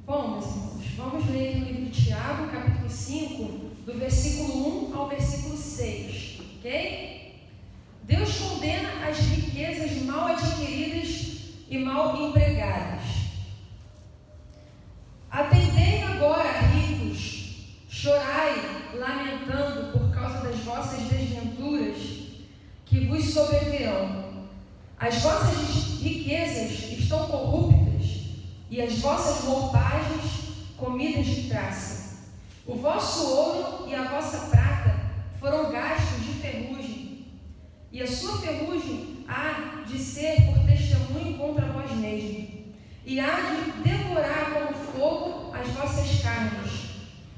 Bom, meus irmãos, vamos ler o livro de Tiago, capítulo 5, do versículo 1 ao versículo 6, ok? Deus condena as riquezas mal adquiridas e mal empregadas. Atendei agora, ricos, chorai, lamentando por causa das vossas desventuras que vos sobrevirão. As vossas riquezas estão corruptas e as vossas roupagens comidas de traça. O vosso ouro e a vossa prata foram gastos de ferrugem, e a sua ferrugem há de ser por testemunho contra vós mesmos, e há de devorar como fogo as vossas carnes.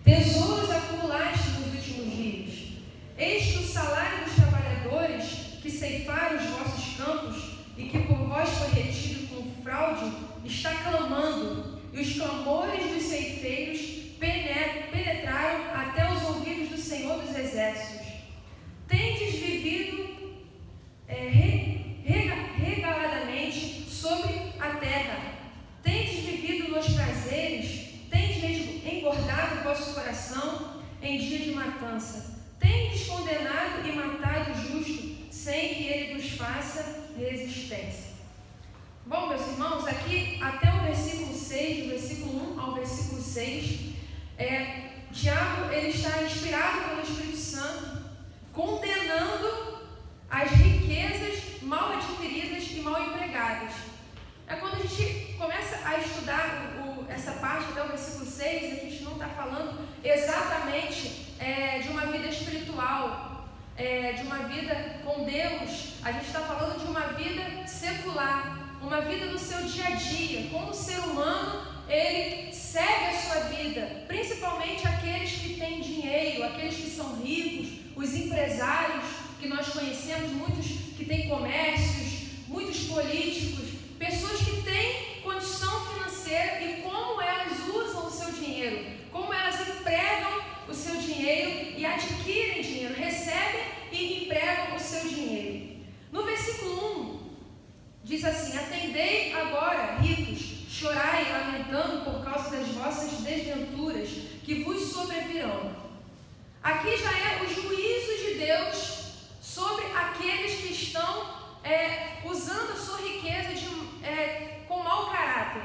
Tesouros acumulaste nos últimos dias. Eis que o salário dos trabalhadores que ceifaram os vossos campos e que por vós foi retido com fraude está clamando, e os clamores dos ceifeiros penetraram até os ouvidos do Senhor dos Exércitos. Tendes vivido regaladamente sobre a terra, tendes vivido nos prazeres, tendes engordado o vosso coração em dia de matança, tendes condenado e matado o justo, sem que ele vos faça resistência. Bom, meus irmãos, aqui até o versículo 6, do versículo 1 ao versículo 6, Tiago, ele está inspirado pelo Espírito Santo, condenando as riquezas mal adquiridas e mal empregadas. Quando a gente começa a estudar essa parte até o versículo 6, a gente não está falando exatamente de uma vida espiritual, de uma vida com Deus. A gente está falando de uma vida secular, uma vida no seu dia a dia. Como o ser humano, ele segue a sua vida, principalmente aqueles que têm dinheiro, aqueles que são ricos, os empresários que nós conhecemos, muitos que têm comércios, muitos políticos, pessoas que têm condição financeira e como elas usam o seu dinheiro, como elas empregam o seu dinheiro e adquirem dinheiro, recebem e empregam o seu dinheiro. No versículo 1, diz assim: atendei agora, ricos, chorai, lamentando por causa das vossas desventuras que vos sobrevirão. Aqui já é o juízo de Deus sobre aqueles que estão usando a sua riqueza com mau caráter.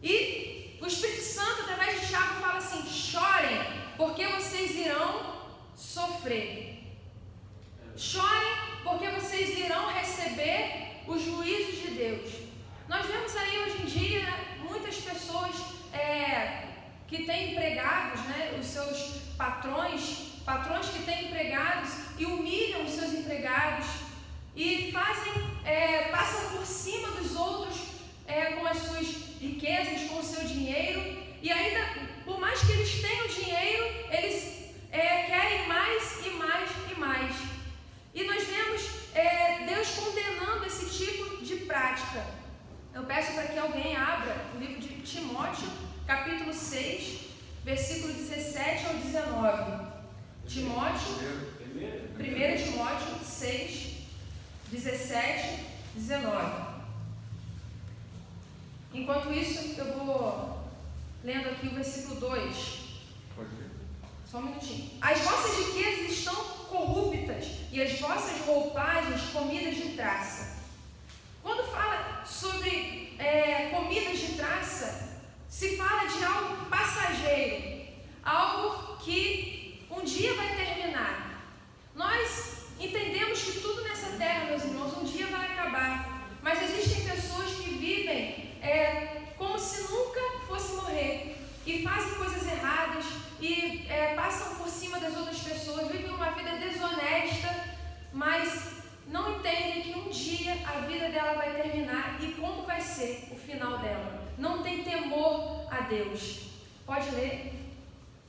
E o Espírito Santo, através de Tiago, fala assim: chorem, porque vocês irão sofrer. Chorem, porque vocês irão receber os juízos de Deus. Nós vemos aí hoje em dia muitas pessoas que têm empregados, os seus patrões que têm empregados e humilham os seus empregados e passam por cima dos outros com as suas riquezas, com o seu dinheiro, e ainda, por mais que eles tenham dinheiro, eles querem mais e mais e mais. E nós vemos Deus condenando esse tipo de prática. Eu peço para que alguém abra o livro de Timóteo, capítulo 6, versículo 17 ao 19. 1 Timóteo 6, 17, 19. Enquanto isso, eu vou lendo aqui o versículo 2. Pode ler. Só um minutinho. As vossas riquezas estão corruptas e as vossas roupagens comidas de traça. Quando fala sobre comidas de traça, se fala de algo passageiro, algo que um dia vai terminar. Nós entendemos que tudo nessa terra, meus irmãos, um dia vai acabar, mas existem pessoas que vivem como se nunca fosse morrer e fazem coisas erradas e passam por cima das outras pessoas, vivem uma vida desonesta, mas não entendem que um dia a vida dela vai terminar e como vai ser o final dela. Não tem temor a Deus. Pode ler.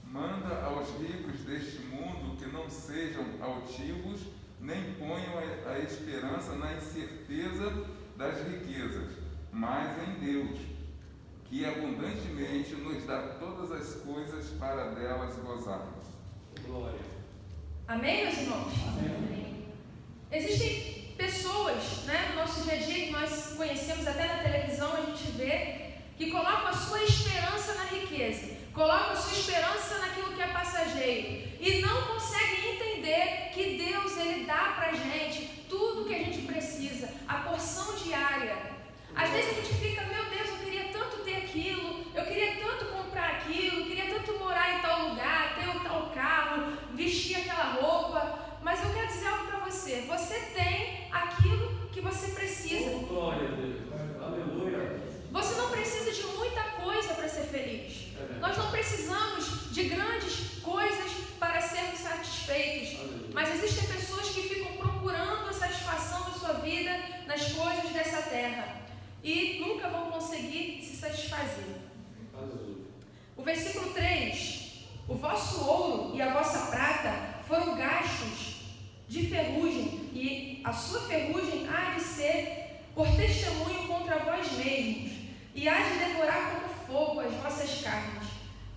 Manda aos ricos deste mundo que não sejam altivos, nem ponham a esperança na incerteza das riquezas, mas em Deus, que abundantemente nos dá todas as coisas para delas gozarmos. Glória. Amém, meus irmãos? Amém. Existem pessoas, no nosso dia a dia, que nós conhecemos até na televisão, a gente vê, que colocam a sua esperança colocam a sua esperança naquilo que é passageiro e não conseguem entender que Deus, Ele dá pra gente tudo que a gente precisa, a porção diária. Às vezes a gente fica, meu Deus, eu queria tanto ter aquilo, eu queria tanto comprar aquilo, eu queria tanto morar em tal lugar, ter um tal carro, vestir aquela roupa, mas eu quero dizer algo para você, você tem aquilo que você precisa. Glória a Deus, aleluia. Você não precisa de muita coisa para ser feliz. Nós não precisamos de grandes coisas para sermos satisfeitos. Mas existem pessoas que ficam procurando a satisfação da sua vida nas coisas dessa terra e nunca vão conseguir se satisfazer. O versículo 3: o vosso ouro e a vossa prata foram gastos de ferrugem, e a sua ferrugem há de ser por testemunho contra vós mesmos, e há de devorar como fogo as vossas carnes.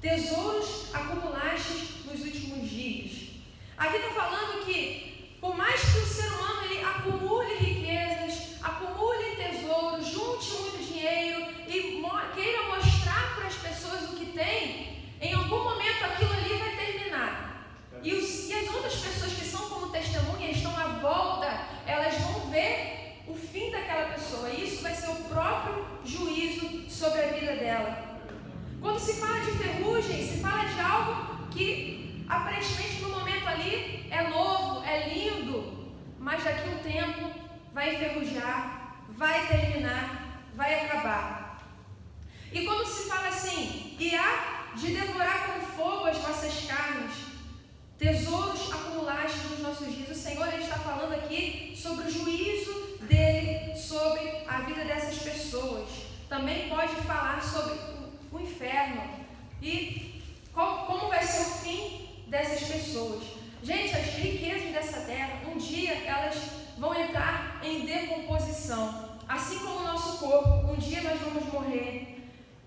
Tesouros acumulastes nos últimos dias. Aqui está falando que, por mais que o ser humano ele acumule riquezas, acumule tesouros, junte muito dinheiro e queira mostrar para as pessoas o que tem, em algum momento aquilo ali vai terminar. E as outras pessoas que são como testemunha, estão à volta, elas vão ver o fim daquela pessoa. E isso vai ser o próprio juízo sobre a vida dela. Quando se fala de ferrugem, se fala de algo que aparentemente no momento ali é novo, é lindo, mas daqui a um tempo vai enferrujar, vai terminar, vai acabar. E quando se fala assim, e há de devorar com fogo as vossas carnes, tesouros acumulastes nos nossos dias, o Senhor ele está falando aqui sobre o juízo dele sobre a vida dessas pessoas. Também pode falar sobre o inferno e como vai ser o fim dessas pessoas. Gente, as riquezas dessa terra, um dia elas vão entrar em decomposição, assim como o nosso corpo, um dia nós vamos morrer.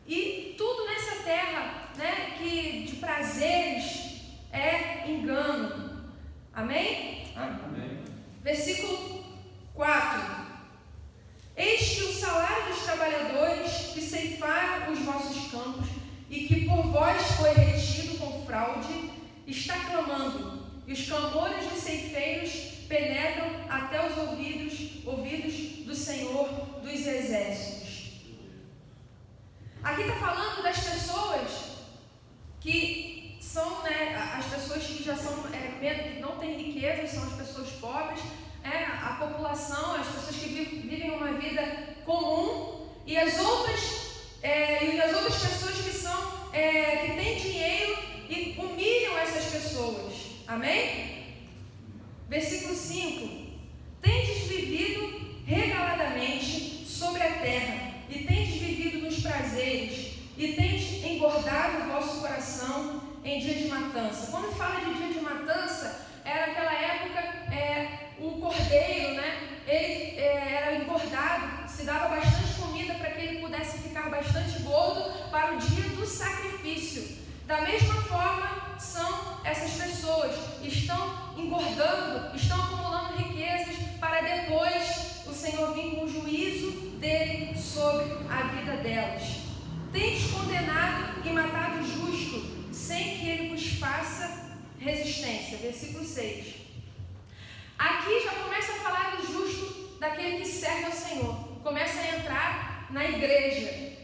E tudo nessa terra, né, que de prazeres é engano. Amém? Amém. Versículo 4: eis que o salário dos trabalhadores que ceifaram os vossos campos e que por vós foi retido com fraude, está clamando, e os clamores dos ceifeiros penetram até os ouvidos do Senhor dos Exércitos. Aqui está falando das pessoas que são, né, as pessoas que já são, que não têm riqueza, são as pessoas pobres, a população, as pessoas que vivem uma vida comum, e as outras pessoas que são, que têm dinheiro e humilham essas pessoas. Amém? Versículo 5: tendes vivido regaladamente sobre a terra, e tendes vivido nos prazeres, e tendes engordado o vosso coração em dia de matança. Quando fala de dia de matança, era aquela época, o cordeiro, né? Ele era engordado, se dava bastante comida para que ele pudesse ficar bastante gordo para o dia do sacrifício. Da mesma forma, são essas pessoas, estão engordando, estão acumulando riquezas para depois o Senhor vir com o juízo dele sobre a vida delas. Tendes condenado e matado o justo, sem que ele vos faça resistência. Versículo 6. Aqui já começa a falar do justo, daquele que serve ao Senhor. Começa a entrar na igreja.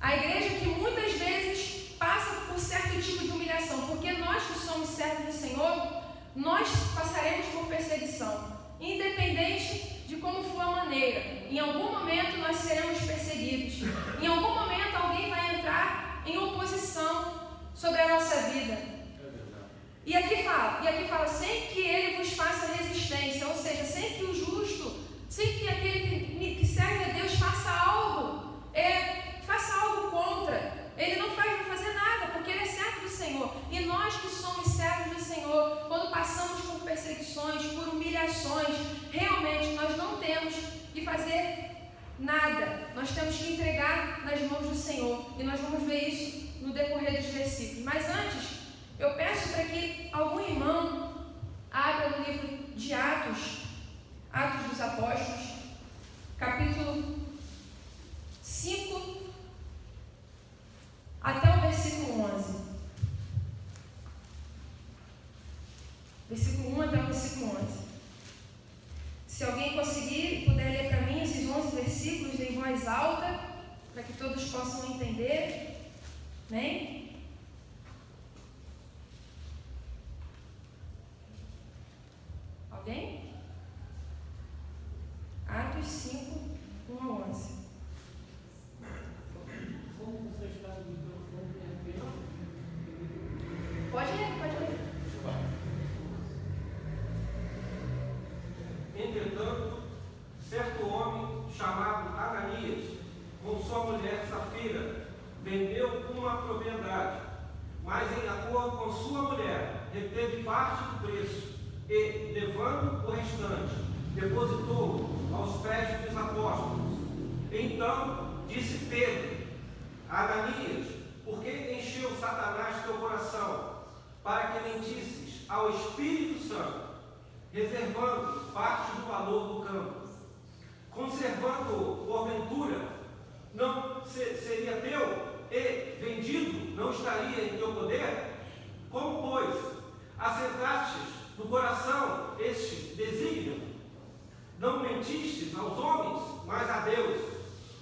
A igreja que muitas vezes passa por certo tipo de humilhação, porque nós que somos servos do Senhor, nós passaremos por perseguição, independente de como for a maneira. Em algum momento nós seremos perseguidos. Em algum momento alguém vai entrar em oposição sobre a nossa vida. E aqui fala, sem que ele vos faça resistência, ou seja, sem que o justo, sem que aquele que serve a Deus faça algo contra. Ele não vai fazer nada, porque ele é servo do Senhor. E nós que somos servos do Senhor, quando passamos por perseguições, por humilhações, realmente nós não temos que fazer nada. Nós temos que entregar nas mãos do Senhor. E nós vamos ver isso no decorrer dos versículos. Mas antes, eu peço para que algum irmão abra no livro de Atos dos Apóstolos, possam entender. Amém? Alguém? Atos 5, 1 a 11. Como você está no microfone? Pode ler, pode ler. Entretanto, certo homem chamado Ananias, com sua mulher Safira, vendeu uma propriedade, mas em acordo com sua mulher, reteve parte do preço e, levando o restante, depositou aos pés dos apóstolos. Então disse Pedro: Ananias, por que encheu Satanás teu coração, para que mentisses ao Espírito Santo, reservando parte do valor do campo? Conservando-o, porventura, não seria teu, e vendido não estaria em teu poder? Como, pois, assentastes no coração este desígnio? Não mentistes aos homens, mas a Deus.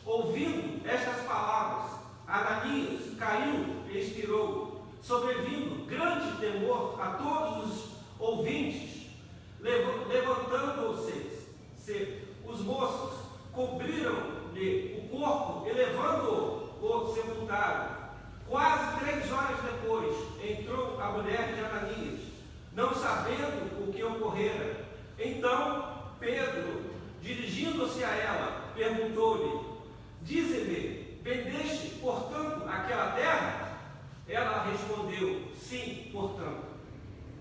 Ouvindo estas palavras, Ananias caiu e expirou, sobrevindo grande temor a todos os ouvintes. Levantando-se os moços, cobriram-lhe o corpo e, levando-o, o sepultaram. Quase 3 horas depois, entrou a mulher de Ananias, não sabendo o que ocorrera. Então Pedro, dirigindo-se a ela, perguntou-lhe: Dize-me, vendeste, portanto, aquela terra? Ela respondeu: Sim, portanto.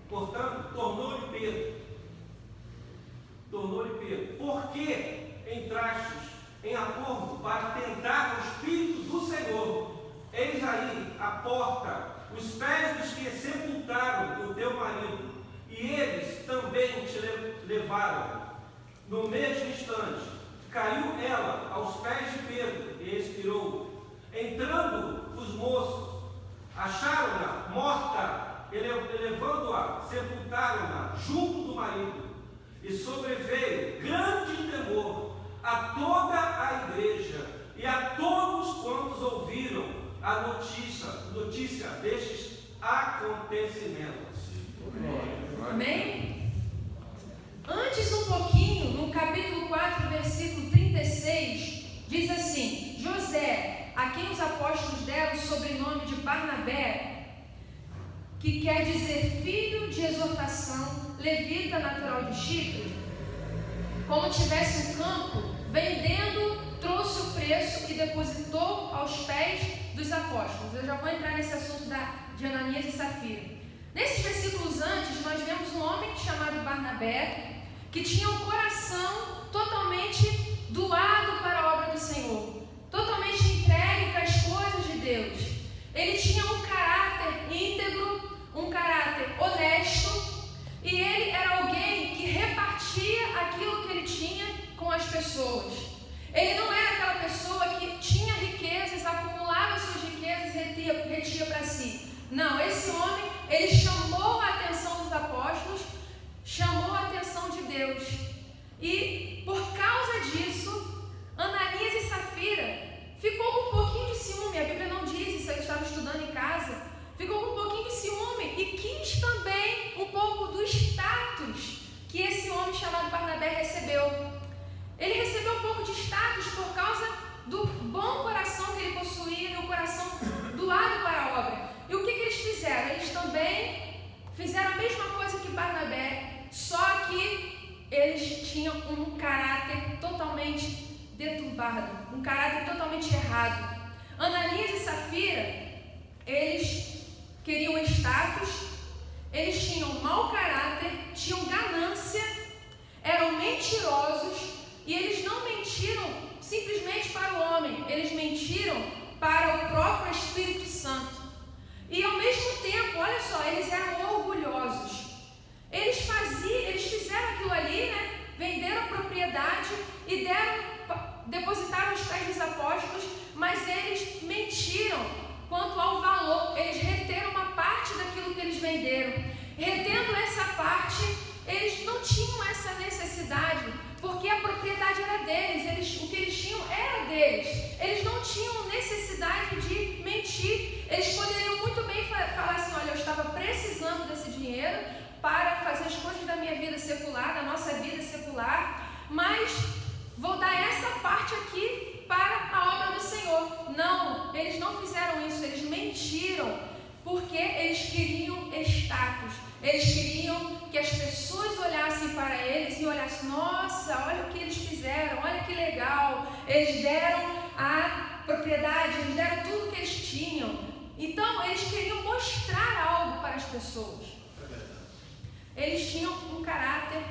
Tornou-lhe Pedro: Por que entrastes em acordo para tentar o Espírito do Senhor? Eis aí a porta, os pés dos que sepultaram o teu marido, e eles também te levaram. No mesmo instante, caiu ela aos pés de Pedro e expirou. Entrando os moços, acharam-na morta, e levando-a, sepultaram-na junto do marido. E sobreveio grande temor a toda a igreja e a todos quantos ouviram a notícia destes acontecimentos. Amém? Antes um pouquinho, no capítulo 4, versículo 36, diz assim: José, a quem os apóstolos deram o sobrenome de Barnabé, que quer dizer filho de exortação, levita natural de Chipre, como tivesse um campo, vendendo, trouxe o preço e depositou aos pés dos apóstolos. Eu já vou entrar nesse assunto de Ananias e Safira. Nesses versículos antes, nós vemos um homem chamado Barnabé, que tinha um coração totalmente doado para a obra do Senhor, totalmente entregue para as coisas de Deus. Ele tinha um caráter íntegro, um caráter honesto, e ele era alguém que repartia aquilo que ele tinha com as pessoas. Ele não era aquela pessoa que tinha riquezas, acumulava suas riquezas e retia para si. Não, esse homem, ele chamou a atenção dos apóstolos, chamou a atenção de Deus. E por causa disso, Ananias e Safira ficou com um pouquinho de ciúme. A Bíblia não diz isso, eu estava estudando em casa. Ficou com um pouquinho de ciúme e quis também um pouco do status que esse homem chamado Barnabé recebeu. Ele recebeu um pouco de status por causa do bom coração que ele possuía e o coração doado para a obra. E o que eles fizeram? Eles também fizeram a mesma coisa que Barnabé, só que eles tinham um caráter totalmente deturbado, um caráter totalmente errado. Ananias e Safira, eles queriam status, eles tinham mau caráter, tinham ganância, eram mentirosos, e eles não mentiram simplesmente para o homem, eles mentiram para o próprio Espírito Santo. E ao mesmo tempo, olha só, eles eram orgulhosos. Eles fizeram aquilo ali, né? Venderam a propriedade e depositaram os pés dos apóstolos, mas eles mentiram quanto ao valor. Eles reteram uma parte daquilo que eles venderam. Retendo essa parte, eles não tinham essa necessidade porque a propriedade era deles, o que eles tinham era deles. Eles não tinham necessidade de mentir. Eles poderiam muito bem falar assim: olha, eu estava precisando desse dinheiro para fazer as coisas da minha vida secular, da nossa vida secular, mas vou dar essa parte aqui para a obra do Senhor. Não, eles não fizeram isso, eles mentiram, porque eles queriam status. Eles queriam que as pessoas olhassem para eles e olhassem: nossa, olha o que eles fizeram, olha que legal, eles deram a propriedade, eles deram tudo que eles tinham. Então, eles queriam mostrar algo para as pessoas. Eles tinham um caráter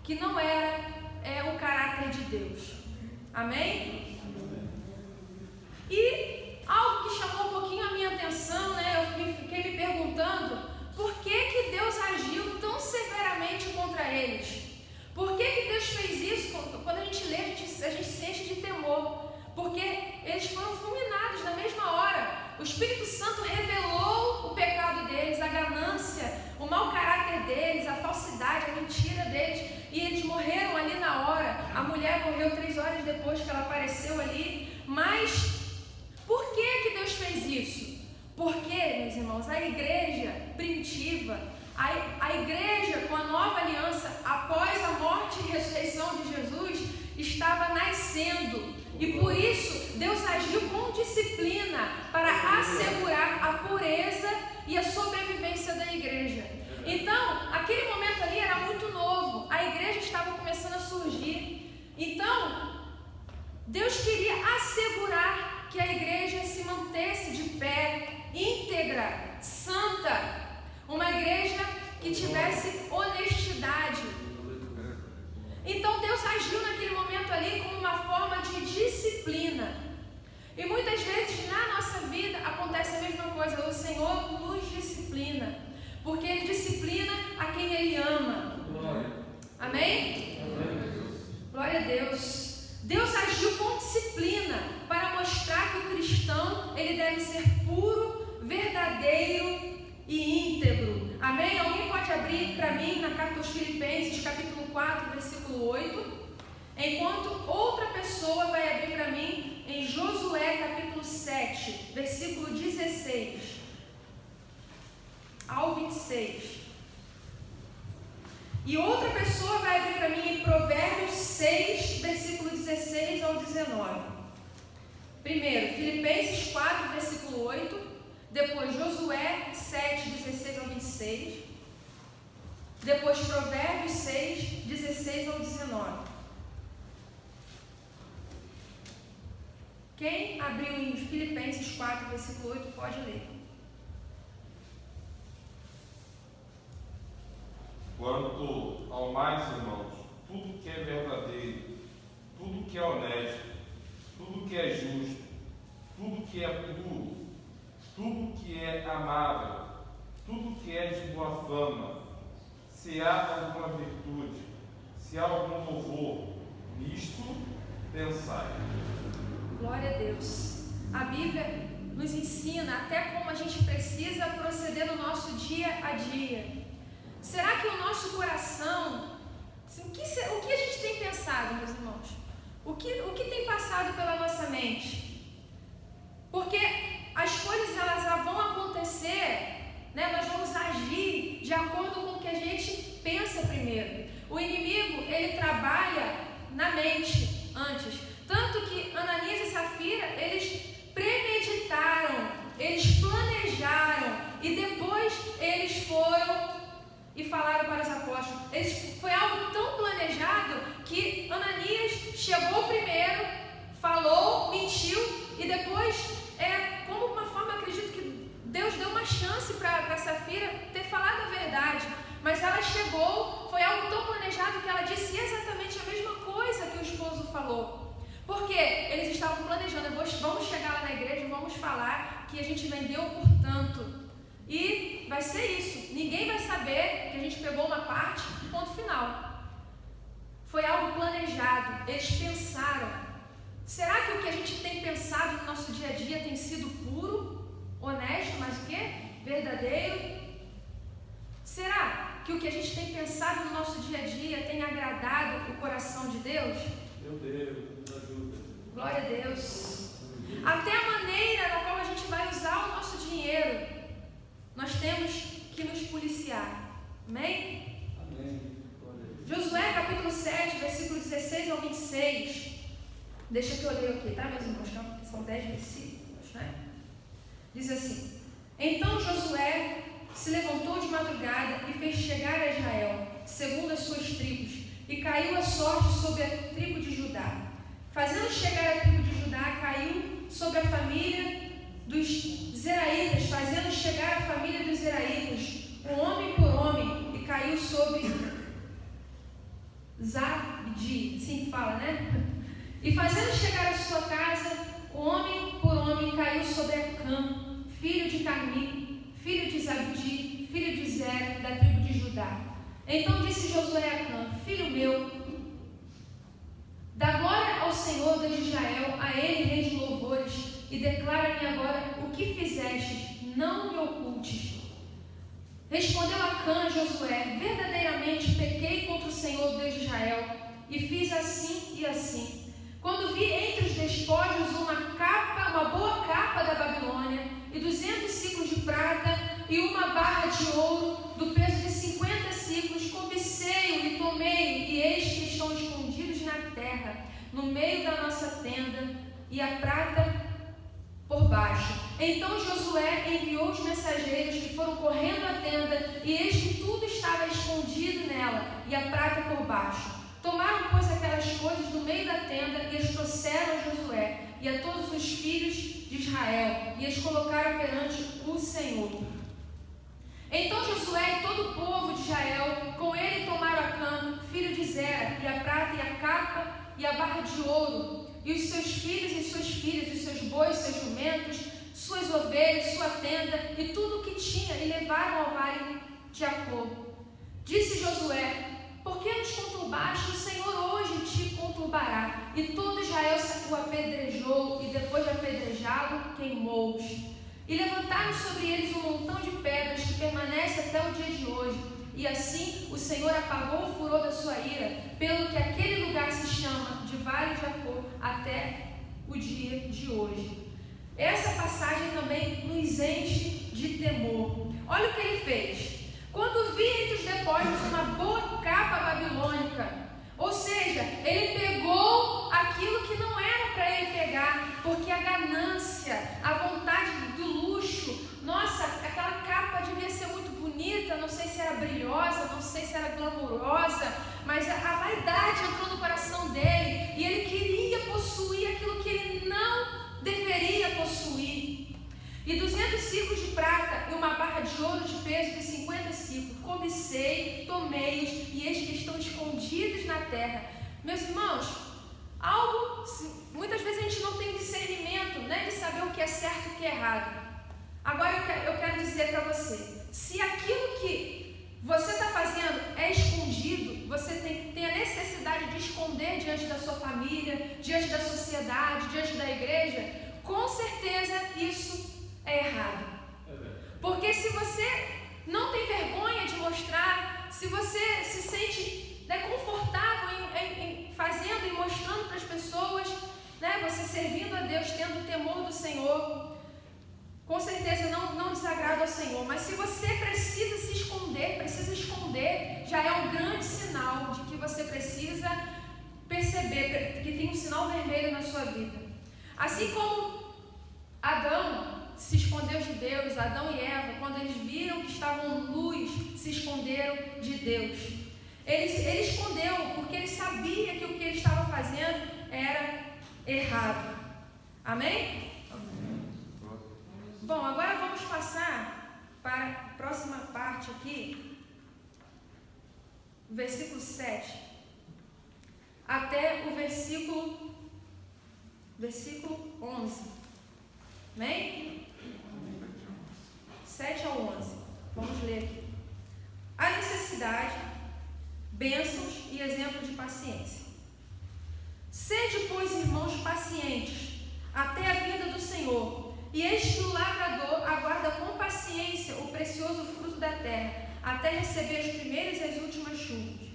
que não era o caráter de Deus. Amém? E algo que chamou um pouquinho a minha atenção, eu fiquei me perguntando: por que Deus agiu tão severamente contra eles? Por que Deus fez isso? Quando a gente lê, a gente se enche de temor. Porque eles foram fulminados na mesma hora. O Espírito Santo revelou o pecado deles, a ganância, o mau caráter deles, a falsidade, a mentira deles. E eles morreram ali na hora. A mulher morreu 3 horas depois que ela apareceu ali. Mas por que Deus fez isso? Porque, meus irmãos, a igreja primitiva, a igreja com a nova aliança, após a morte e ressurreição de Jesus, estava nascendo. E por isso, Deus agiu com disciplina para assegurar a pureza e a sobrevivência da igreja. Então, aquele momento ali era muito novo. A igreja estava começando a surgir. Então, Deus queria assegurar que a igreja se mantesse de pé, íntegra, santa, uma igreja que tivesse honestidade. Então Deus agiu naquele momento ali como uma forma de disciplina. E muitas vezes na nossa vida acontece a mesma coisa. O Senhor nos disciplina, porque Ele disciplina a quem Ele ama. Amém? Glória a Deus. Deus agiu com disciplina para mostrar que o cristão, ele deve ser puro, verdadeiro e íntegro. Amém? Alguém pode abrir para mim na carta aos Filipenses, capítulo 4, versículo 8, enquanto outra pessoa vai abrir para mim em Josué, capítulo 7, versículo 16 ao 26. E outra pessoa vai abrir para mim em Provérbios 6, versículo 16 ao 19. Primeiro, Filipenses 4, versículo 8. Depois, Josué 7, 16 ao 26. Depois, Provérbios 6, 16 ao 19. Quem abriu em Filipenses 4, versículo 8, pode ler. Quanto ao mais, irmãos, tudo que é verdadeiro, tudo que é honesto, tudo que é justo, tudo que é puro, tudo que é amável, tudo que é de boa fama, se há alguma virtude, se há algum louvor, nisto pensai. Glória a Deus. A Bíblia nos ensina até como a gente precisa proceder no nosso dia a dia. Será que o nosso coração, o que a gente tem pensado, meus irmãos? O que tem passado pela nossa mente? Porque as coisas elas vão acontecer, nós vamos agir de acordo com o que a gente pensa primeiro. O inimigo, ele trabalha na mente antes. Tanto que Ananias e Safira, eles premeditaram, eles planejaram e depois eles foram e falaram para os apóstolos. Foi algo tão planejado que Ananias chegou primeiro, falou, mentiu e depois, como uma forma, acredito que Deus deu uma chance para Safira ter falado a verdade, mas ela chegou, foi algo tão planejado que ela disse exatamente a mesma coisa que o esposo falou. Porque eles estavam planejando: vamos chegar lá na igreja, vamos falar que a gente vendeu por tanto. E vai ser isso. Ninguém vai saber que a gente pegou uma parte, ponto final. Foi algo planejado. Eles pensaram. Será que o que a gente tem pensado no nosso dia a dia tem sido puro, honesto, mas o quê? Verdadeiro? Será que o que a gente tem pensado no nosso dia a dia tem agradado o coração aprovação de Deus? Meu Deus, nos ajuda. Glória a Deus. Até a maneira na qual a gente vai usar o nosso dinheiro, nós temos que nos policiar. Amém? Amém. Josué capítulo 7, versículo 16 ao 26. Deixa que eu leio aqui, tá, meus irmãos? São 10 versículos, né? Diz assim: Então Josué se levantou de madrugada e fez chegar a Israel, segundo as suas tribos, e caiu a sorte sobre a tribo de Judá. Fazendo chegar a tribo de Judá, caiu sobre a família dos Zeraitas, fazendo chegar a família dos Zeraitas, homem por homem, e caiu sobre Zabdi, sim fala, né? E fazendo chegar a sua casa, homem por homem, caiu sobre Acã, filho de Carmi, filho de Zabdi, filho de Zera, da tribo de Judá. Então disse Josué a Acã: Filho meu, dá glória ao Senhor, Deus de Israel, a Ele rende louvores, e declara-me agora o que fizestes, não me ocultes. Respondeu Acã a Josué: Verdadeiramente pequei contra o Senhor, Deus de Israel, e fiz assim e assim. Quando vi entre os despojos uma boa capa da Babilônia, e 200 ciclos de prata, e uma barra de ouro, do peso de 50 ciclos, cobicei-o e tomei-o, e eis que estão escondidos na terra, no meio da nossa tenda, e a prata por baixo. Então Josué enviou os mensageiros que foram correndo à tenda, e eis que tudo estava escondido nela, e a prata por baixo. Tomaram, pois, aquelas coisas do meio da tenda e as trouxeram a Josué e a todos os filhos de Israel, e as colocaram perante o Senhor. Então Josué e todo o povo de Israel, com ele tomaram Acã, filho de Zera, e a prata e a capa e a barra de ouro, e os seus filhos e suas filhas, os seus bois, seus jumentos, suas ovelhas, sua tenda e tudo o que tinha, e levaram ao vale de Acor. Disse Josué: Por que nos conturbaste? O Senhor hoje te conturbará. E todo Israel o apedrejou, e depois de apedrejá-lo, queimou-os. E levantaram sobre eles um montão de pedras que permanece até o dia de hoje. E assim o Senhor apagou o furor da sua ira, pelo que aquele lugar se chama de Vale de Acor até o dia de hoje. Essa passagem também nos enche de temor. Olha o que ele fez. Quando vi entre os depósitos uma boa capa babilônica, ou seja, ele pegou aquilo que não era para ele pegar, porque a ganância, a vontade do luxo, nossa, aquela capa devia ser muito bonita, não sei se era brilhosa, não sei se era glamurosa, mas a vaidade entrou no coração dele e ele queria possuir aquilo que ele não deveria possuir. E 200 ciclos de prata e uma barra de ouro de peso de 50 ciclos. Cobicei, tomei-os, e eis que estão escondidos na terra. Meus irmãos, muitas vezes a gente não tem discernimento, né, de saber o que é certo e o que é errado. Agora eu quero dizer para você, se aquilo que você está fazendo é escondido, você tem que ter a necessidade de esconder diante da sua família, diante da sociedade, diante da igreja, com certeza isso é errado. Porque se você não tem vergonha de mostrar, se você se sente, né, confortável em fazendo e mostrando para as pessoas, né, você servindo a Deus, tendo o temor do Senhor, com certeza não desagrada ao Senhor. Mas se você precisa se esconder, já é um grande sinal de que você precisa perceber que tem um sinal vermelho na sua vida. Assim como Adão se escondeu de Deus, Adão e Eva, quando eles viram que estavam nus, se esconderam de Deus. Ele escondeu porque ele sabia que o que ele estava fazendo era errado. Amém? Amém. Bom, agora vamos passar para a próxima parte aqui, versículo 7, até o versículo 11. Amém? 7 ao 11. Vamos ler aqui. A necessidade, bênçãos e exemplo de paciência. Sede, pois, irmãos, pacientes, até a vinda do Senhor. E eis que o lavrador aguarda com paciência o precioso fruto da terra, até receber as primeiras e as últimas chuvas.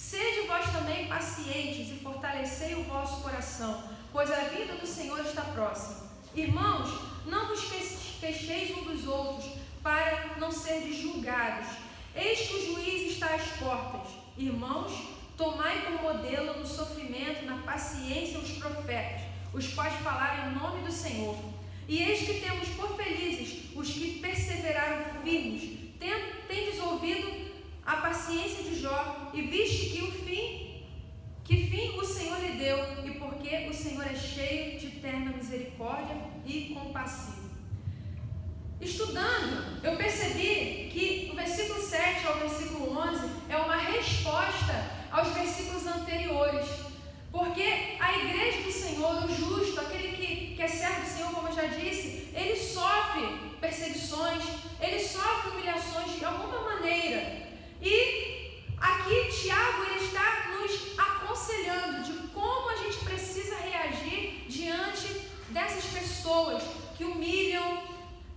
Sede vós também pacientes e fortalecei o vosso coração, pois a vinda do Senhor está próxima. Irmãos, não vos queixeis uns dos outros, para não serdes julgados. Eis que o juiz está às portas. Irmãos, tomai por modelo no sofrimento, na paciência os profetas, os quais falaram em nome do Senhor. E eis que temos por felizes os que perseveraram firmes. Tendes ouvido a paciência de Jó, e viste que fim o Senhor lhe deu, e porque o Senhor é cheio de terna misericórdia e compassivo. Estudando, eu percebi que o versículo 7 ao versículo 11 é uma resposta aos versículos anteriores. Porque a igreja do Senhor, o justo, aquele que é servo do Senhor, como eu já disse, ele sofre perseguições, ele sofre humilhações de alguma maneira. E aqui Tiago ele está nos aconselhando de como a gente precisa reagir diante dessas pessoas que humilham,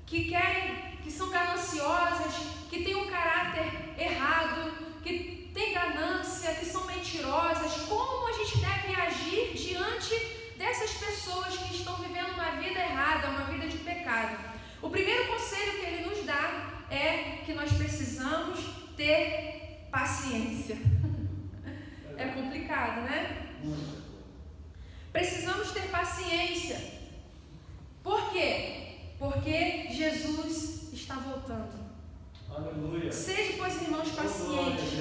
que são gananciosas, que têm um caráter errado, que têm ganância, que são mentirosas. Como a gente deve agir diante dessas pessoas que estão vivendo uma vida errada, uma vida de pecado? O primeiro conselho que ele nos dá é que nós precisamos ter paciência. É complicado, né? Precisamos ter paciência. Por quê? Porque Jesus está voltando. Aleluia. Sede, pois, irmãos, pacientes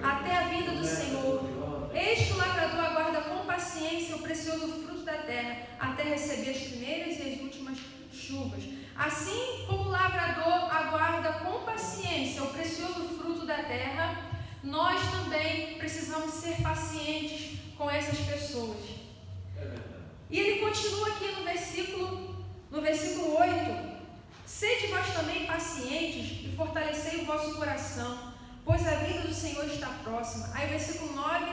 até a vinda do Senhor. Eis que o lavrador aguarda com paciência o precioso fruto da terra, até receber as primeiras e as últimas chuvas. Assim como o lavrador aguarda com paciência o precioso fruto da terra, nós também precisamos ser pacientes com essas pessoas. E ele continua aqui no versículo 8: Sede vós também pacientes e fortalecei o vosso coração, pois a vinda do Senhor está próxima. Aí o versículo 9,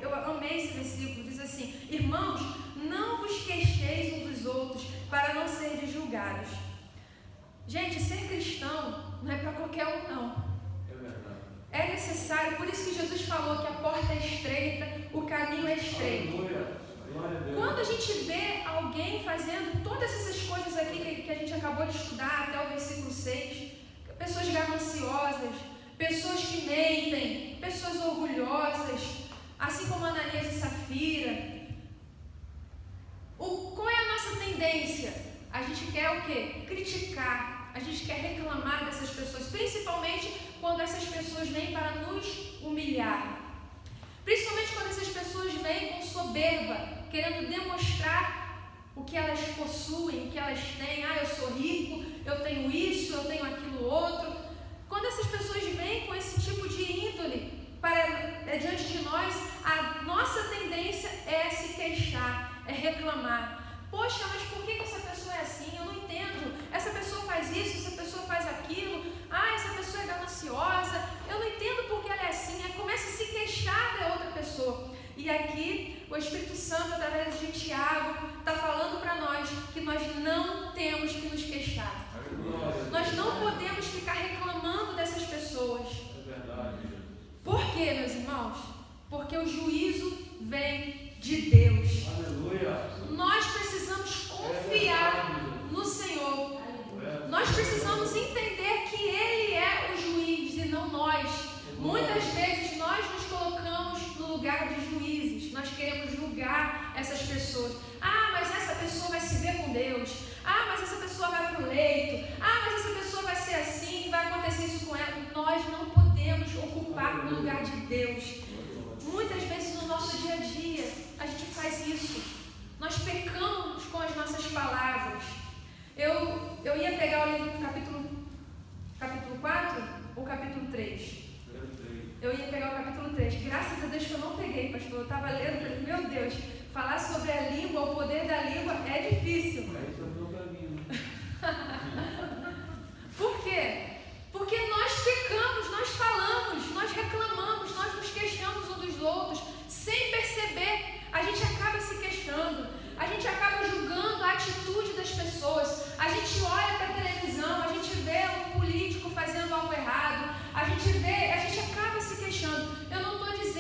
eu amei esse versículo, diz assim: Irmãos, não vos queixeis uns dos outros, para não serem julgados. Gente, ser cristão não é para qualquer um, não. É necessário, por isso que Jesus falou que a porta é estreita, o caminho é estreito. Quando a gente vê alguém fazendo todas essas coisas aqui que a gente acabou de estudar até o versículo 6, pessoas gananciosas, pessoas que mentem, pessoas orgulhosas, assim como Ananias e Safira, qual é a nossa tendência? A gente quer o quê? Criticar, a gente quer reclamar dessas pessoas, principalmente quando essas pessoas vêm para nos humilhar. Principalmente quando essas pessoas vêm com soberba, querendo demonstrar o que elas possuem, o que elas têm. Eu sou rico, eu tenho isso, eu tenho aquilo outro. Quando essas pessoas vêm com esse tipo de índole diante de nós, a nossa tendência é se queixar, é reclamar. Poxa, mas por que essa pessoa é assim? Eu não entendo. Essa pessoa faz isso, essa pessoa faz aquilo. Essa pessoa é gananciosa. Eu não entendo por que ela é assim. Aí começa a se queixar da outra pessoa. E aqui o Espírito Santo, através de Tiago, está falando para nós que nós não temos que nos queixar. Nós não podemos ficar reclamando dessas pessoas. É verdade. Por quê, meus irmãos? Porque o juízo vem de Deus. Aleluia. Nós precisamos confiar no Senhor. Nós precisamos entender que Ele é o juiz e não nós. Muitas vezes nós nos colocamos no lugar de juízes. Nós queremos julgar essas pessoas. Mas essa pessoa vai se ver com Deus. Mas essa pessoa vai para o leito. Mas essa pessoa vai ser assim, vai acontecer isso com ela. Nós não podemos ocupar o lugar de Deus. Muitas vezes no nosso dia a dia a gente faz isso. Nós pecamos com as nossas palavras. Eu ia pegar o livro capítulo 4 ou capítulo 3? Eu ia pegar o capítulo 3. Graças a Deus que eu não peguei, pastor. Eu estava lendo e falei, meu Deus, falar sobre a língua, o poder da língua é difícil. Por quê? Porque nós pecamos, nós falamos, nós reclamamos, nós nos queixamos uns dos outros, sem perceber. A gente acaba se queixando, a gente acaba julgando a atitude das pessoas. A gente olha para a televisão, a gente vê um político fazendo algo errado, a gente acaba se queixando. Eu não estou dizendo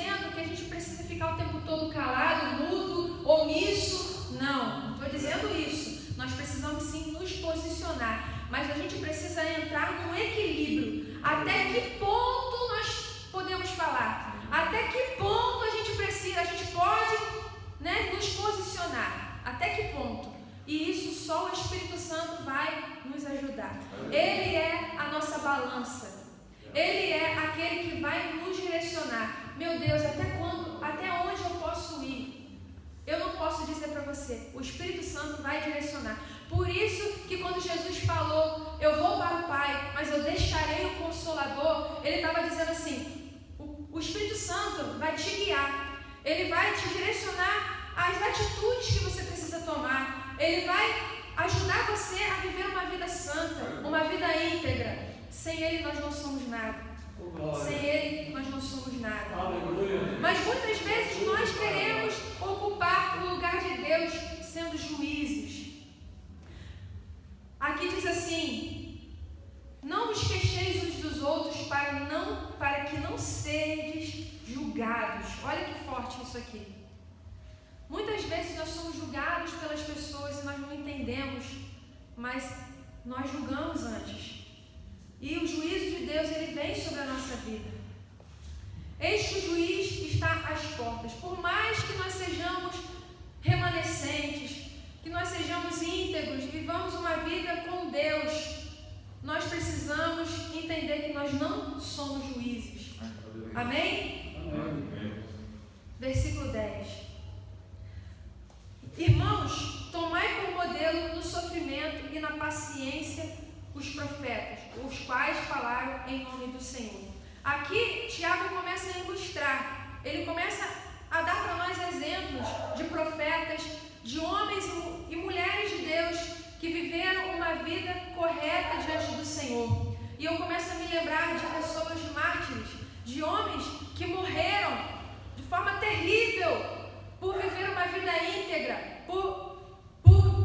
posicionar, mas a gente precisa entrar num equilíbrio. Até que ponto nós podemos falar? Até que ponto a gente pode, né, nos posicionar? Até que ponto? E isso só o Espírito Santo vai nos ajudar. Ele é a nossa balança. Ele é aquele que vai nos direcionar. Meu Deus, até onde eu posso ir? Eu não posso dizer para você. O Espírito Santo vai direcionar. Por isso que quando Jesus falou, eu vou para o Pai, mas eu deixarei o Consolador, ele estava dizendo assim, o Espírito Santo vai te guiar. Ele vai te direcionar às atitudes que você precisa tomar. Ele vai ajudar você a viver uma vida santa, uma vida íntegra. Sem Ele nós não somos nada. Sem Ele nós não somos nada. Mas muitas vezes nós queremos ocupar o lugar de Deus sendo juízes. Aqui diz assim, não vos queixeis uns dos outros para que não sedes julgados. Olha que forte isso aqui. Muitas vezes nós somos julgados pelas pessoas e nós não entendemos, mas nós julgamos antes. E o juízo de Deus, ele vem sobre a nossa vida. Eis que o juiz está às portas. Por mais que nós sejamos remanescentes, que nós sejamos íntegros, vivamos uma vida com Deus, nós precisamos entender que nós não somos juízes. Amém? Amém. Versículo 10. Irmãos, tomai por modelo no sofrimento e na paciência os profetas, os quais falaram em nome do Senhor. Aqui, Tiago começa a ilustrar, ele começa a dar para nós exemplos de profetas, de homens e mulheres de Deus que viveram uma vida correta diante do Senhor. E eu começo a me lembrar de pessoas mártires, de homens que morreram de forma terrível por viver uma vida íntegra, por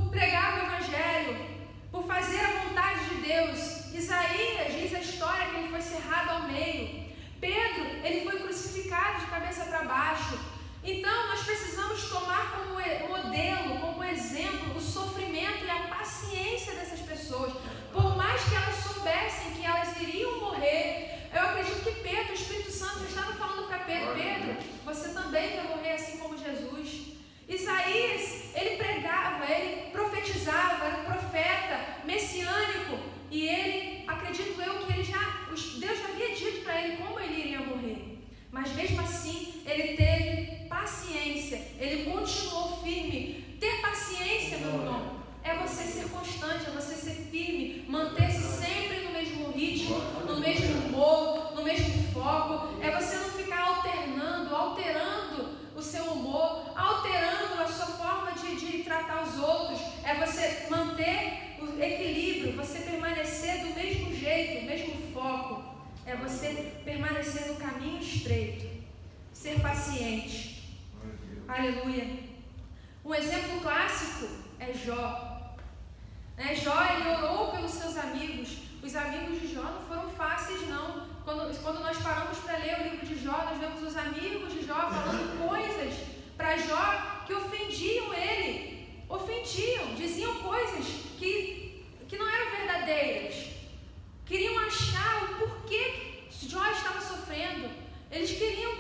pregar o Evangelho, por fazer a vontade de Deus. Isaías diz a história que ele foi cerrado ao meio. Pedro, ele foi crucificado de cabeça para baixo. Então, nós precisamos tomar como modelo, como exemplo, o sofrimento e a paciência dessas pessoas. Por mais que elas soubessem que elas iriam morrer, eu acredito que Pedro, o Espírito Santo, estava falando para Pedro, Pedro, você também vai morrer assim como Jesus. Isaías, ele pregava, ele profetizava, era um profeta messiânico, e ele, acredito eu, que Deus já havia dito para ele como ele iria morrer. Mas mesmo assim, ele teve paciência, ele continuou firme. Ter paciência, meu irmão, é você ser constante, é você ser firme, manter-se sempre no mesmo ritmo, no mesmo humor, no mesmo foco. É você não ficar alterando o seu humor, alterando a sua forma de tratar os outros. É você manter o equilíbrio, você permanecer do mesmo jeito, mesmo foco. É você permanecer no caminho estreito, ser paciente. Aleluia. Um exemplo clássico é Jó. Jó, ele orou pelos seus amigos. Os amigos de Jó não foram fáceis, não. Quando nós paramos para ler o livro de Jó, nós vemos os amigos de Jó falando coisas para Jó que ofendiam ele. Diziam coisas que não eram verdadeiras. Queriam achar o porquê Jó estava sofrendo. Eles queriam,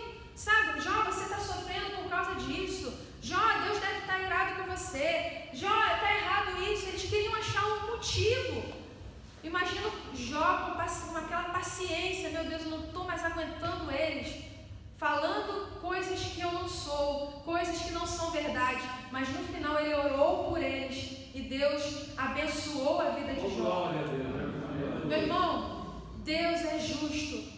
Jó, você está sofrendo por causa disso. Jó, Deus deve estar irado com você. Jó, está errado isso. Eles queriam achar um motivo. Imagina Jó com aquela paciência. Meu Deus, eu não estou mais aguentando eles falando coisas que eu não sou, coisas que não são verdade. Mas no final ele orou por eles e Deus abençoou a vida de Jó. Meu irmão, Deus é justo.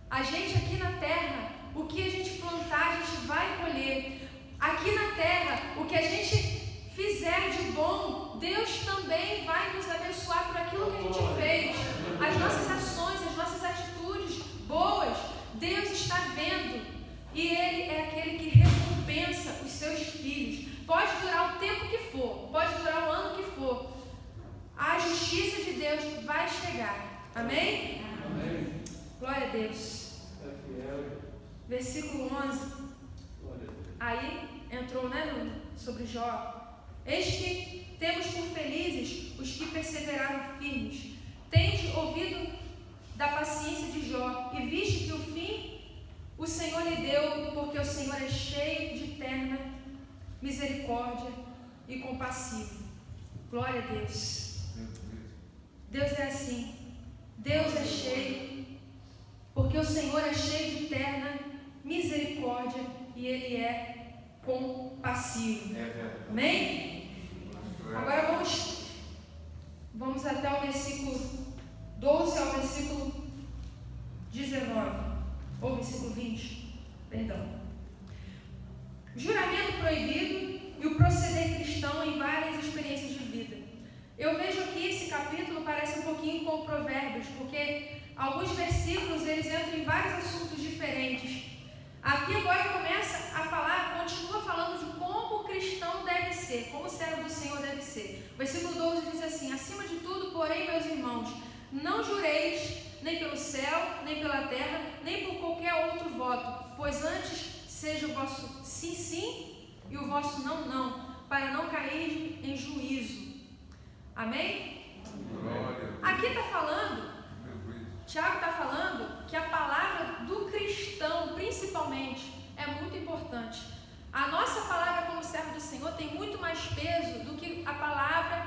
A gente aqui na terra, o que a gente plantar, a gente vai colher. Aqui na terra, o que a gente fizer de bom, Deus também vai nos abençoar por aquilo que a gente fez. As nossas ações, as nossas atitudes boas, Deus está vendo. E Ele é aquele que recompensa os seus filhos. Pode durar o tempo que for, pode durar o ano que for. A justiça de Deus vai chegar. Amém? Amém. Glória a Deus. Versículo 11. Aí entrou, sobre Jó. Eis que Temos por felizes os que perseveraram firmes. Tende ouvido da paciência de Jó, e viste que o fim o Senhor lhe deu, porque o Senhor é cheio de terna misericórdia e compassivo. Glória a Deus. Deus é assim. Deus é cheio, porque o Senhor é cheio de terna misericórdia e Ele é compassivo. Amém? Agora vamos até o versículo 12 ao versículo 19, ou versículo 20, perdão. Juramento proibido e o proceder cristão em várias experiências de vida. Eu vejo aqui esse capítulo parece um pouquinho com Provérbios, porque alguns versículos eles entram em vários assuntos diferentes. Aqui agora começa a falar, continua falando de como o cristão deve ser, como o servo do Senhor deve ser. O versículo 12 diz assim: acima de tudo, porém, meus irmãos, não jureis nem pelo céu, nem pela terra, nem por qualquer outro voto, pois antes seja o vosso sim, sim e o vosso não, não, para não cair em juízo. Amém? Aqui está falando, Tiago está falando que a palavra do cristão, principalmente, é muito importante. A nossa palavra como servo do Senhor tem muito mais peso do que a palavra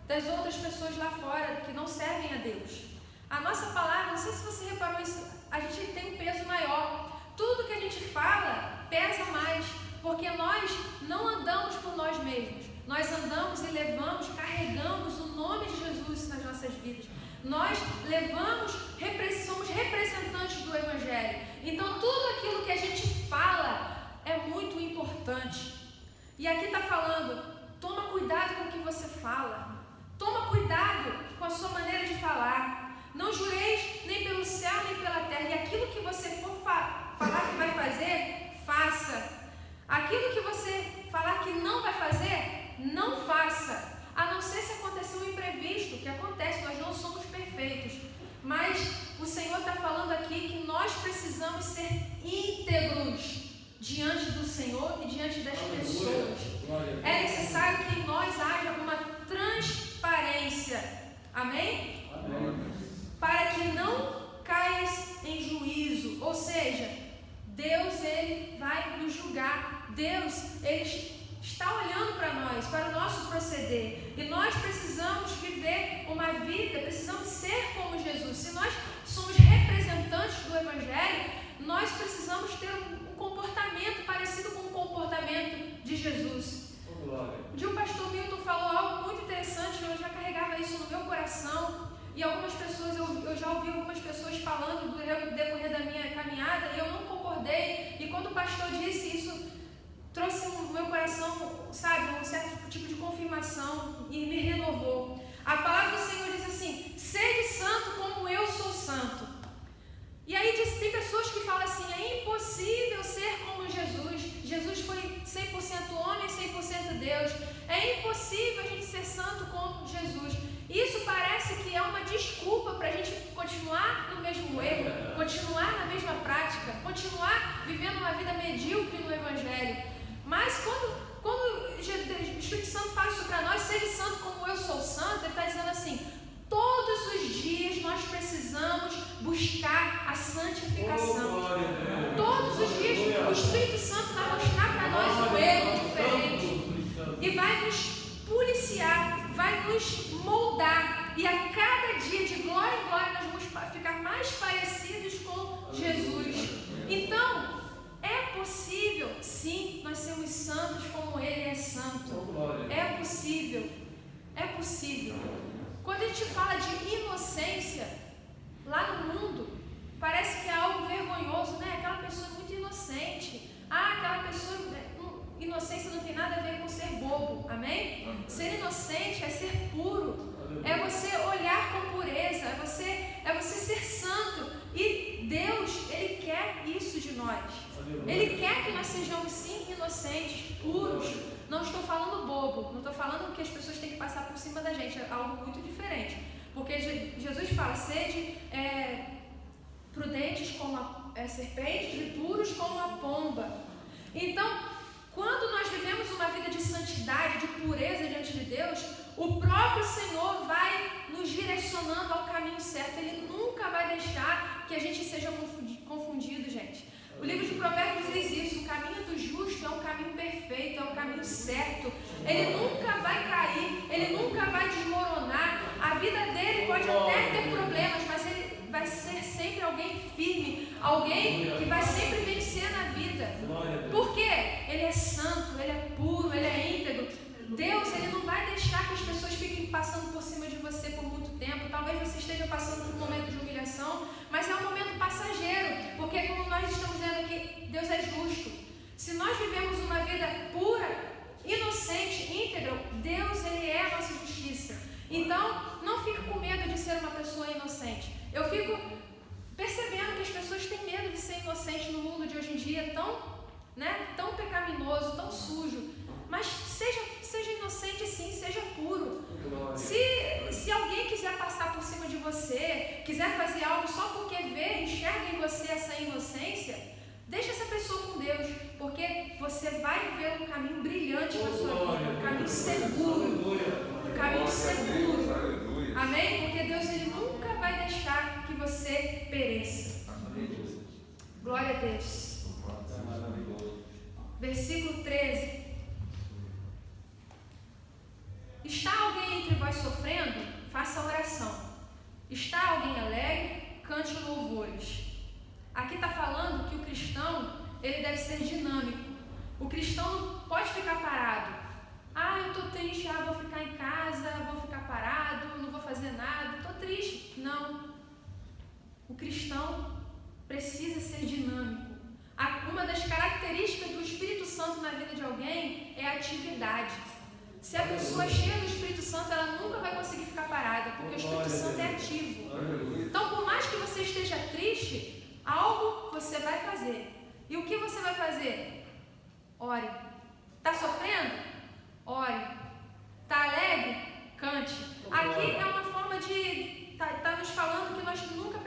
das outras pessoas lá fora que não servem a Deus. A nossa palavra, não sei se você reparou isso, a gente tem um peso maior. Tudo que a gente fala pesa mais, porque nós não andamos por nós mesmos. Nós andamos e levamos, carregamos o nome de Jesus nas nossas vidas. Nós levamos, somos representantes do Evangelho. Então tudo aquilo que a gente fala é muito importante. E aqui está falando, toma cuidado com o que você fala. Toma cuidado com a sua maneira de falar. Não jureis nem pelo céu nem pela terra. E aquilo que você for falar que vai fazer, faça. Aquilo que você falar que não vai fazer, não faça. A não ser se acontecer um imprevisto, que acontece, nós não somos perfeitos. Mas o Senhor está falando aqui que nós precisamos ser íntegros diante do Senhor e diante das pessoas. É necessário que em nós haja uma transparência. Amém? Amém. Para que não caias em juízo. Ou seja, Deus ele vai nos julgar. Deus ele está olhando para nós, para o nosso proceder. E nós precisamos viver uma vida, precisamos ser como Jesus. Se nós somos representantes do Evangelho, nós precisamos ter um comportamento parecido com o comportamento de Jesus. Um dia o pastor Milton falou algo muito interessante, eu já carregava isso no meu coração. E algumas pessoas, eu já ouvi algumas pessoas falando do decorrer da minha caminhada e eu não concordei. E quando o pastor disse isso, trouxe no meu coração, sabe, um certo tipo de confirmação e me renovou. A palavra do Senhor diz assim: sede santo como eu sou santo. E aí tem pessoas que falam assim: é impossível ser como Jesus. Jesus foi 100% homem e 100% Deus. É impossível a gente ser santo como Jesus. Isso parece que é uma desculpa para a gente continuar no mesmo erro, continuar na mesma prática, continuar vivendo uma vida medíocre no Evangelho. Mas quando o Espírito Santo fala isso para nós, seja santo como eu sou santo, ele está dizendo assim: todos os dias nós precisamos buscar a santificação. Todos os dias o Espírito Santo vai mostrar para nós um erro diferente e vai nos policiar, vai nos moldar. E a cada dia, de glória em glória, nós vamos ficar mais parecidos com Jesus. Então, é possível, sim, nós sermos santos como Ele é santo. É possível. É possível. Quando a gente fala de inocência, lá no mundo, parece que é algo vergonhoso, né? Aquela pessoa é muito inocente. Aquela pessoa... Inocência não tem nada a ver com ser bobo, amém? Ser inocente é ser puro. É você olhar com pureza. É você ser santo. E Deus, Ele quer isso de nós. Ele quer que nós sejamos, sim, inocentes, puros. Não estou falando bobo, não estou falando que as pessoas têm que passar por cima da gente, é algo muito diferente. Porque Jesus fala: sede prudentes como a serpente e puros como a pomba. Então, quando nós vivemos uma vida de santidade, de pureza diante de Deus, o próprio Senhor vai nos direcionando ao caminho certo. Ele nunca vai deixar que a gente seja confundido, gente. O livro de Provérbios diz isso: o caminho do justo é um caminho perfeito, é um caminho certo. Ele nunca vai cair, ele nunca vai desmoronar. A vida dele pode até ter problemas, mas ele vai ser sempre alguém firme, alguém que vai sempre vencer na vida. Por quê? Ele é santo, ele é puro, ele é íntegro. Deus, ele não vai deixar que as pessoas fiquem passando por cima de você por muito tempo. Talvez você esteja passando por um momento de humilhação, mas é um momento passageiro, porque como nós estamos vendo aqui, Deus é justo. Se nós vivemos uma vida pura, inocente, íntegra, Deus, ele é a nossa justiça. Então, não fique com medo de ser uma pessoa inocente. Eu fico percebendo que as pessoas têm medo de ser inocente no mundo de hoje em dia, tão pecaminoso, tão sujo. Mas seja inocente sim, seja puro. Se alguém quiser passar por cima de você, quiser fazer algo só porque enxerga em você essa inocência, deixa essa pessoa com Deus, porque você vai viver um caminho brilhante na sua vida, um caminho seguro. Um caminho seguro. Amém? Porque Deus, ele nunca vai deixar que você pereça. Glória a Deus. Versículo 13. Está alguém entre vós sofrendo? Faça oração. Está alguém alegre? Cante louvores. Aqui está falando que o cristão, ele deve ser dinâmico. O cristão não pode ficar parado. Eu estou triste, vou ficar em casa, vou ficar parado, não vou fazer nada, estou triste. Não. O cristão precisa ser dinâmico. Uma das características do Espírito Santo na vida de alguém é a atividade. Se a pessoa é cheia do Espírito Santo, ela nunca vai conseguir ficar parada, porque o Espírito Santo é ativo. Então, por mais que você esteja triste, algo você vai fazer. E o que você vai fazer? Ore. Está sofrendo? Ore. Está alegre? Cante. Aqui é uma forma de... Está nos falando que nós nunca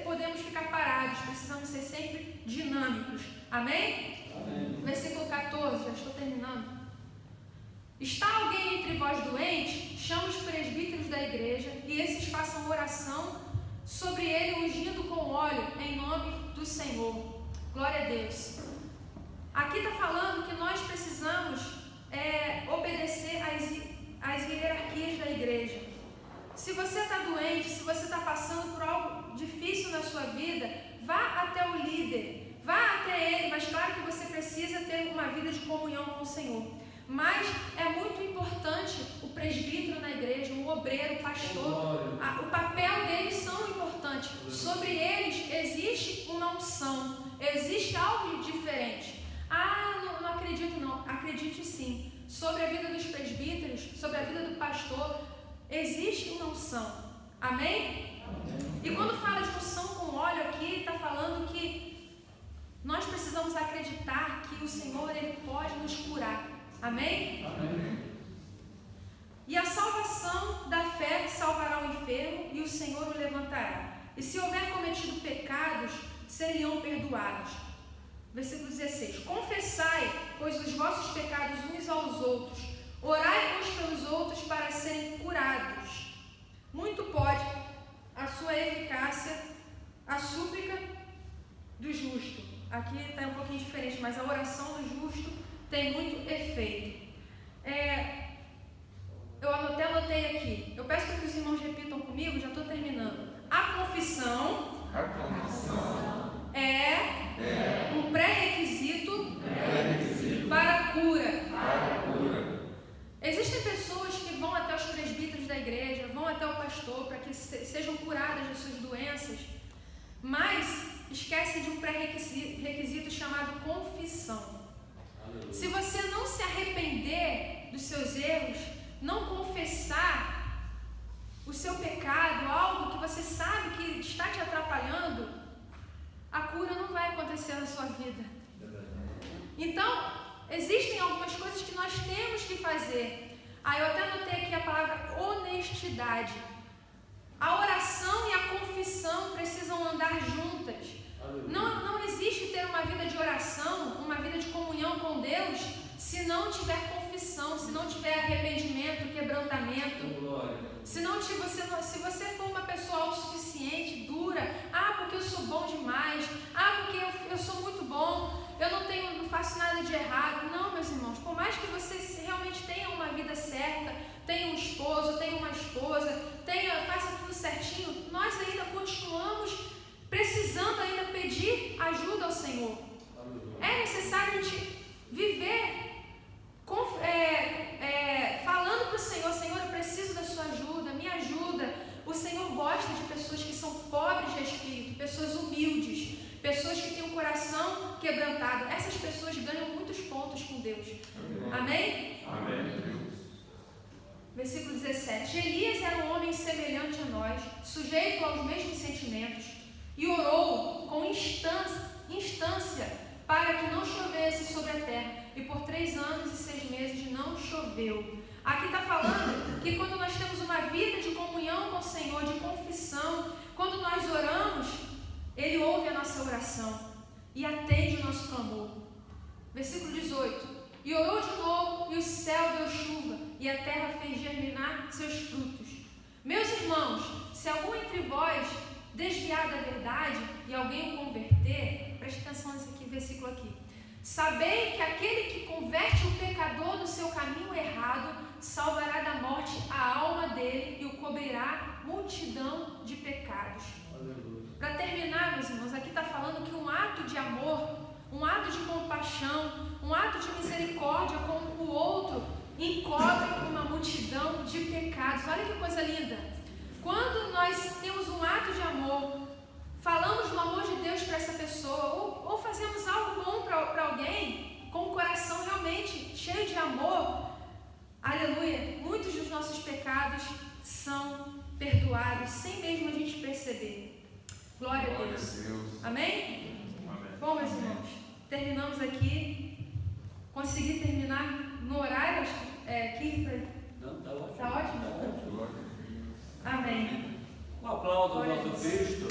podemos ficar parados, precisamos ser sempre dinâmicos. Amém? Amém. Versículo 14, já estou terminando. Está alguém entre vós doente? Chama os presbíteros da igreja e esses façam oração sobre ele, ungindo com óleo em nome do Senhor. Glória a Deus. Aqui está falando que nós precisamos obedecer às hierarquias da igreja. Se você está doente, se você está passando por algo difícil na sua vida, vá até o líder, vá até ele, mas claro que você precisa ter uma vida de comunhão com o Senhor. Mas é muito importante o presbítero na igreja, o obreiro, o pastor, o papel deles são importantes. Sobre eles existe uma unção, existe algo diferente. Não acredito não, acredite sim. Sobre a vida dos presbíteros, sobre a vida do pastor, existe uma unção. Amém? Amém. E quando fala de unção com óleo aqui, está falando que nós precisamos acreditar que o Senhor, ele pode nos curar. Amém? Amém. E a salvação da fé salvará o enfermo e o Senhor o levantará. E se houver cometido pecados, seriam perdoados. Versículo 16. Confessai, pois, os vossos pecados uns aos outros. Orai uns pelos outros para serem curados. Muito pode a sua eficácia, a súplica do justo. Aqui está um pouquinho diferente, mas a oração do justo tem muito efeito. Eu anotei aqui. Eu peço para que os irmãos repitam comigo, já estou terminando. A confissão é um pré-requisito para a cura. Existem pessoas que vão até os presbíteros da igreja, vão até o pastor para que sejam curadas de suas doenças, mas esquecem de um pré-requisito chamado confissão. Se você não se arrepender dos seus erros, não confessar o seu pecado, algo que você sabe que está te atrapalhando, a cura não vai acontecer na sua vida. Então, existem algumas coisas que nós temos que fazer. Eu até anotei aqui a palavra honestidade. A oração e a confissão precisam andar juntas. Não existe ter uma vida de oração, uma vida de comunhão com Deus, se não tiver confissão, se não tiver arrependimento, quebrantamento. É necessário a gente viver falando para o Senhor: Senhor, eu preciso da sua ajuda, me ajuda. O Senhor gosta de pessoas que são pobres de espírito, pessoas humildes, pessoas que têm um coração quebrantado. Essas pessoas ganham muitos pontos com Deus. Amém? Amém. Versículo 17. Elias era um homem semelhante a nós, sujeito aos mesmos sentimentos, e orou com instância para que não chovesse sobre a terra. E por 3 anos e 6 meses não choveu. Aqui está falando que quando nós temos uma vida de comunhão com o Senhor, de confissão, quando nós oramos, Ele ouve a nossa oração e atende o nosso clamor. Versículo 18. E orou de novo, e o céu deu chuva, e a terra fez germinar seus frutos. Meus irmãos, se algum entre vós desviar da verdade e alguém o converter, preste atenção nesse versículo aqui. Sabei que aquele que converte o pecador do seu caminho errado, salvará da morte a alma dele e o cobrirá multidão de pecados. Para terminar, meus irmãos, aqui está falando que um ato de amor, um ato de compaixão, um ato de misericórdia com o outro, encobre uma multidão de pecados. Olha que coisa linda! Quando nós temos um ato de amor, falamos do amor de Deus para essa pessoa, ou fazemos algo bom para alguém, com o coração realmente cheio de amor, aleluia, muitos dos nossos pecados são perdoados, sem mesmo a gente perceber. Glória a Deus. Amém? Bom, meus irmãos, terminamos aqui. Consegui terminar no horário, acho que 15 para... Não, está ótimo. Está ótimo? Glória a Deus. Amém. Um aplauso ao nosso texto.